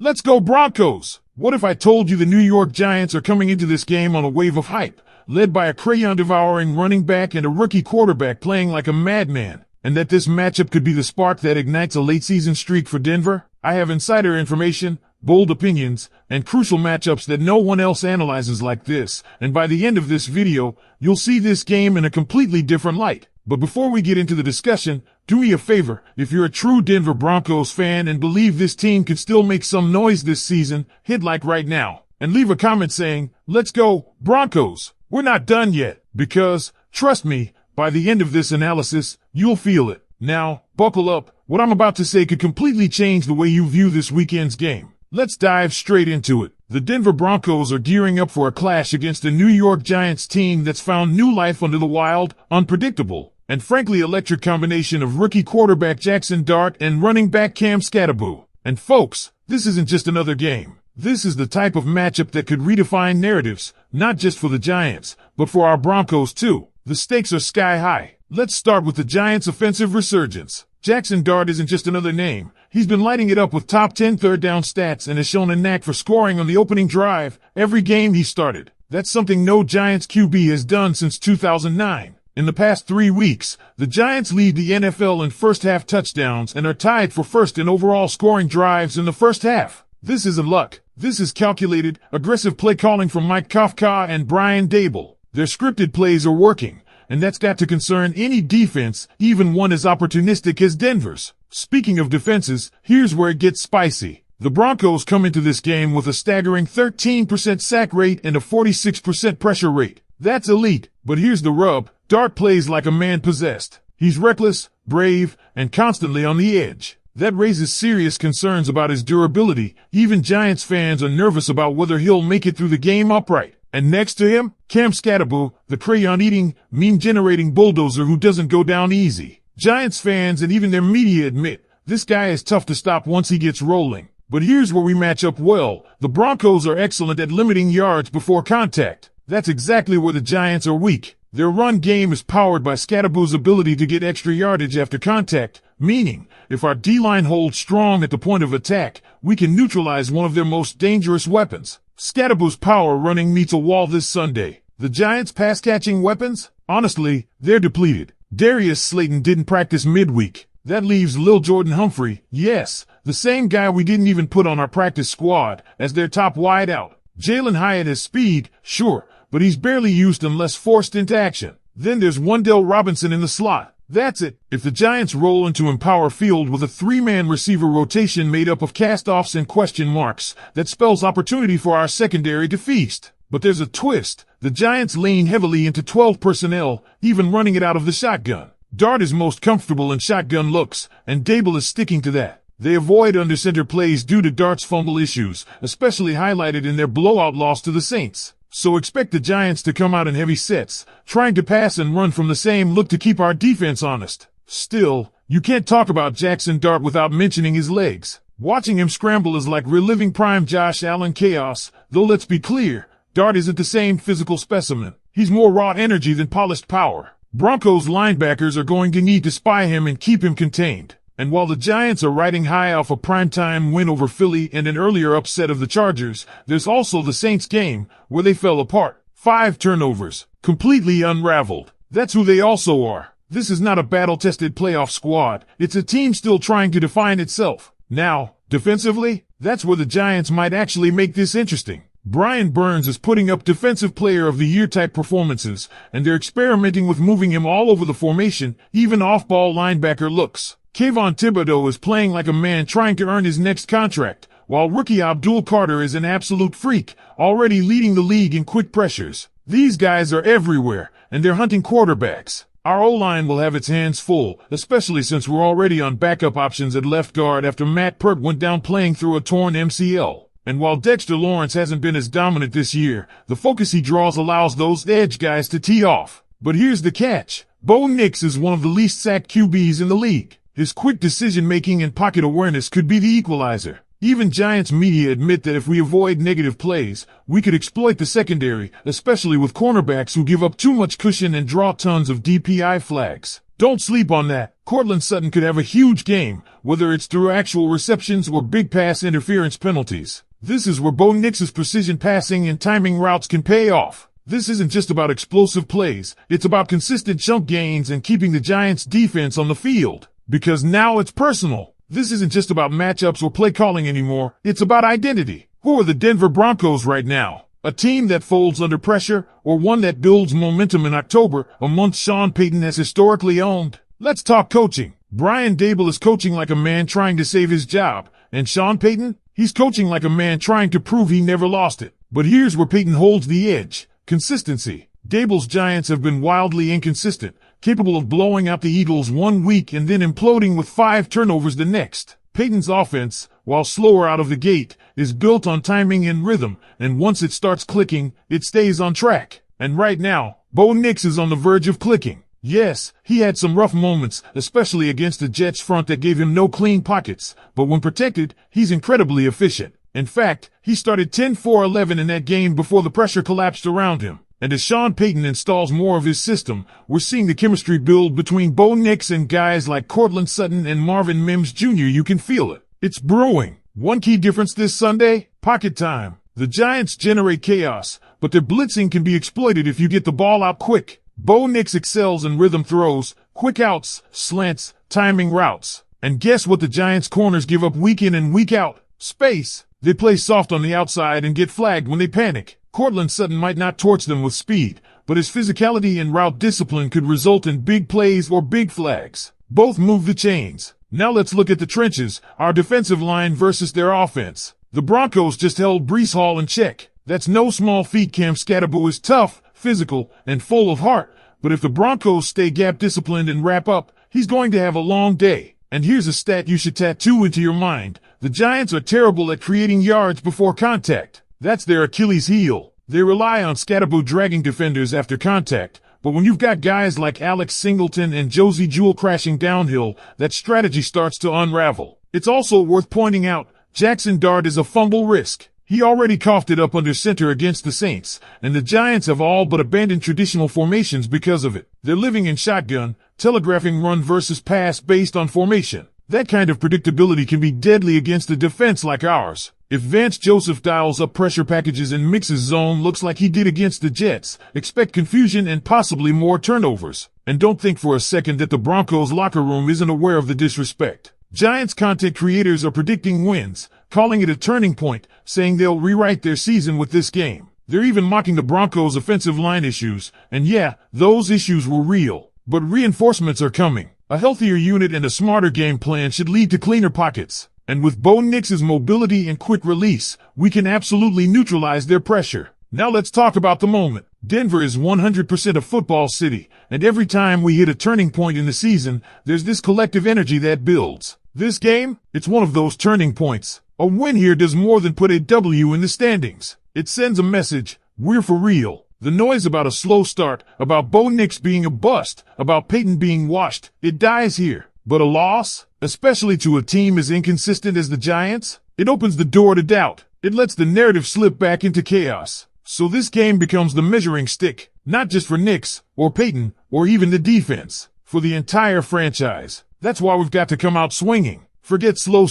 Let's go Broncos! What if I told you the New York Giants are coming into this game on a wave of hype, led by a crayon-devouring running back and a rookie quarterback playing like a madman, and that this matchup could be the spark that ignites a late-season streak for Denver? I have insider information, bold opinions, and crucial matchups that no one else analyzes like this, and by the end of this video, you'll see this game in a completely different light. But before we get into the discussion, do me a favor, if you're a true Denver Broncos fan and believe this team could still make some noise this season, hit like right now, and leave a comment saying, "Let's go, Broncos." We're not done yet, because, trust me, by the end of this analysis, you'll feel it. Now, buckle up, what I'm about to say could completely change the way you view this weekend's game. Let's dive straight into it. The Denver Broncos are gearing up for a clash against a New York Giants team that's found new life under the wild, unpredictable, and frankly electric combination of rookie quarterback Jackson Dart and running back Cam Skattebo. And folks, this isn't just another game. This is the type of matchup that could redefine narratives, not just for the Giants, but for our Broncos too. The stakes are sky high. Let's start with the Giants' offensive resurgence. Jackson Dart isn't just another name. He's been lighting it up with top 10 third down stats and has shown a knack for scoring on the opening drive every game he started. That's something no Giants QB has done since 2009. In the past 3 weeks, the Giants lead the NFL in first-half touchdowns and are tied for first in overall scoring drives in the first half. This isn't luck. This is calculated, aggressive play calling from Mike Kafka and Brian Daboll. Their scripted plays are working, and that's got to concern any defense, even one as opportunistic as Denver's. Speaking of defenses, here's where it gets spicy. The Broncos come into this game with a staggering 13% sack rate and a 46% pressure rate. That's elite, but here's the rub. Dart plays like a man possessed. He's reckless, brave, and constantly on the edge. That raises serious concerns about his durability. Even Giants fans are nervous about whether he'll make it through the game upright. And next to him, Cam Skattebo, the crayon-eating, meme-generating bulldozer who doesn't go down easy. Giants fans and even their media admit, this guy is tough to stop once he gets rolling. But here's where we match up well. The Broncos are excellent at limiting yards before contact. That's exactly where the Giants are weak. Their run game is powered by Skattebo's ability to get extra yardage after contact, meaning, if our D-line holds strong at the point of attack, we can neutralize one of their most dangerous weapons. Skattebo's power running meets a wall this Sunday. The Giants' pass-catching weapons? Honestly, they're depleted. Darius Slayton didn't practice midweek. That leaves Lil Jordan Humphrey, yes, the same guy we didn't even put on our practice squad, as their top wideout. Jalen Hyatt has speed, sure, but he's barely used unless forced into action. Then there's Wan'Dale Robinson in the slot. That's it. If the Giants roll into Empower Field with a 3-man receiver rotation made up of cast-offs and question marks, that spells opportunity for our secondary to feast. But there's a twist. The Giants lean heavily into 12 personnel, even running it out of the shotgun. Dart is most comfortable in shotgun looks, and Daboll is sticking to that. They avoid under-center plays due to Dart's fumble issues, especially highlighted in their blowout loss to the Saints. So expect the Giants to come out in heavy sets, trying to pass and run from the same look to keep our defense honest. Still, you can't talk about Jackson Dart without mentioning his legs. Watching him scramble is like reliving prime Josh Allen chaos, though let's be clear, Dart isn't the same physical specimen. He's more raw energy than polished power. Broncos linebackers are going to need to spy him and keep him contained. And while the Giants are riding high off a primetime win over Philly and an earlier upset of the Chargers, there's also the Saints game, where they fell apart. 5 turnovers. Completely unraveled. That's who they also are. This is not a battle-tested playoff squad. It's a team still trying to define itself. Now, defensively, that's where the Giants might actually make this interesting. Brian Burns is putting up Defensive Player of the Year type performances, and they're experimenting with moving him all over the formation, even off-ball linebacker looks. Kayvon Thibodeau is playing like a man trying to earn his next contract, while rookie Abdul Carter is an absolute freak, already leading the league in quick pressures. These guys are everywhere, and they're hunting quarterbacks. Our O-line will have its hands full, especially since we're already on backup options at left guard after Matt Pert went down playing through a torn MCL. And while Dexter Lawrence hasn't been as dominant this year, the focus he draws allows those edge guys to tee off. But here's the catch. Bo Nix is one of the least sacked QBs in the league. His quick decision-making and pocket awareness could be the equalizer. Even Giants media admit that if we avoid negative plays, we could exploit the secondary, especially with cornerbacks who give up too much cushion and draw tons of DPI flags. Don't sleep on that. Courtland Sutton could have a huge game, whether it's through actual receptions or big pass interference penalties. This is where Bo Nix's precision passing and timing routes can pay off. This isn't just about explosive plays, it's about consistent chunk gains and keeping the Giants' defense on the field. Because now it's personal. This isn't just about matchups or play calling anymore, it's about identity. Who are the Denver Broncos right now? A team that folds under pressure, or one that builds momentum in October, a month Sean Payton has historically owned? Let's talk coaching. Brian Daboll is coaching like a man trying to save his job, and Sean Payton? He's coaching like a man trying to prove he never lost it. But here's where Payton holds the edge. Consistency. Daboll's Giants have been wildly inconsistent, capable of blowing out the Eagles one week and then imploding with 5 turnovers the next. Payton's offense, while slower out of the gate, is built on timing and rhythm, and once it starts clicking, it stays on track. And right now, Bo Nix is on the verge of clicking. Yes, he had some rough moments, especially against the Jets front that gave him no clean pockets, but when protected, he's incredibly efficient. In fact, he started 10-4-11 in that game before the pressure collapsed around him. And as Sean Payton installs more of his system, we're seeing the chemistry build between Bo Nix and guys like Courtland Sutton and Marvin Mims Jr. You can feel it. It's brewing. One key difference this Sunday? Pocket time. The Giants generate chaos, but their blitzing can be exploited if you get the ball out quick. Bo Nix excels in rhythm throws, quick outs, slants, timing routes. And guess what the Giants corners give up week in and week out? Space. They play soft on the outside and get flagged when they panic. Courtland Sutton might not torch them with speed, but his physicality and route discipline could result in big plays or big flags. Both move the chains. Now let's look at the trenches, our defensive line versus their offense. The Broncos just held Breece Hall in check. That's no small feat. Cam Scatterbo is tough, physical, and full of heart, but if the Broncos stay gap disciplined and wrap up, he's going to have a long day. And here's a stat you should tattoo into your mind. The Giants are terrible at creating yards before contact. That's their Achilles heel. They rely on Scatterbo dragging defenders after contact, but when you've got guys like Alex Singleton and Josie Jewell crashing downhill, that strategy starts to unravel. It's also worth pointing out, Jackson Dart is a fumble risk. He already coughed it up under center against the Saints, and the Giants have all but abandoned traditional formations because of it. They're living in shotgun, telegraphing run versus pass based on formation. That kind of predictability can be deadly against a defense like ours. If Vance Joseph dials up pressure packages and mixes zone looks like he did against the Jets, expect confusion and possibly more turnovers. And don't think for a second that the Broncos locker room isn't aware of the disrespect. Giants content creators are predicting wins, calling it a turning point, saying they'll rewrite their season with this game. They're even mocking the Broncos' offensive line issues, and yeah, those issues were real. But reinforcements are coming. A healthier unit and a smarter game plan should lead to cleaner pockets. And with Bo Nix's mobility and quick release, we can absolutely neutralize their pressure. Now let's talk about the moment. Denver is 100% a football city, and every time we hit a turning point in the season, there's this collective energy that builds. This game, it's one of those turning points. A win here does more than put a W in the standings. It sends a message, we're for real. The noise about a slow start, about Bo Nix being a bust, about Payton being washed, it dies here. But a loss, especially to a team as inconsistent as the Giants, it opens the door to doubt. It lets the narrative slip back into chaos. So this game becomes the measuring stick, not just for Nix, or Payton, or even the defense, for the entire franchise. That's why we've got to come out swinging. Forget slow